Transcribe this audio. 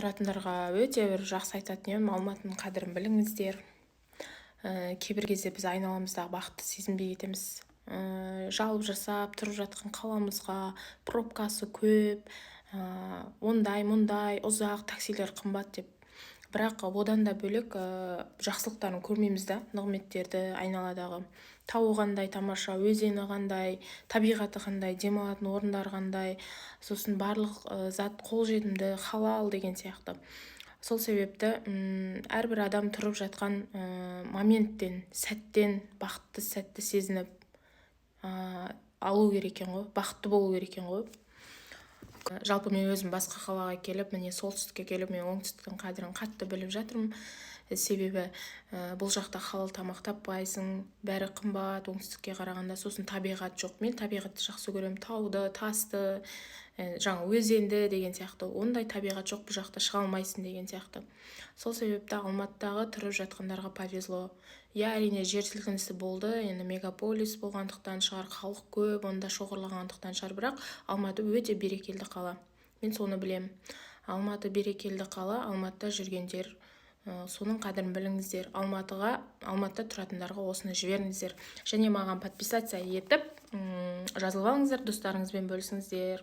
тұратындарға өте бір жақсы айтатын едім, Алматының қадірін біліңіздер. Кейбір кезде біз айналамыздағы бақытты сезінбей кетеміз. Жалып жасап тұрып жатқан қаламызға пробкасы көп, ондай мұндай ұзақ таксилер қымбат деп. Бірақ одан да бөлек жақсылықтарын көрмейміз да, нығметтерді айналадағы. Тауы қандай тамаша, өзені қандай, табиғаты қандай, демалатын орындар қандай, сосын барлық зат қолжетімді, халал деген сияқты. Сол себепті әрбір адам тұрып жатқан моменттен, сәттен, бақытты сәтті сезініп алу керек екен ғой, бақытты болу керек екен ғой. Жалпы мен өзім басқа қалаға келіп, міне солтүстікке келіп, мен оңтүстіктің қадірін қатты біліп жатырмын. Себебі бұл жақта халал тамақ таппайсың, бәрі қымбат оңтүстікке қарағанда, сосын табиғат жоқ. Мен табиғатты жақсы көремін, тауды, тасты, жаңа өзенді деген сияқты. Ондай табиғат жоқ, бұл жақта шыға алмайсың деген сияқты. Сол себепті Алматыдағы тұрып жатқандарға повезло. Әрине жер сілкінісі болды, енді мегаполис болғандықтан шығар, халық көп, онда шоғырлағандықтан шығар, бірақ Алматы өте берекелді қала. Мен соны білем. Алматы берекелді қала, Алматыда жүргендер соның қадірін біліңіздер. Алматыда тұратындарға осыны жіберіңіздер. Және маған подписация етіп, жазылып алыңыздар, достарыңызбен бөлісіңіздер.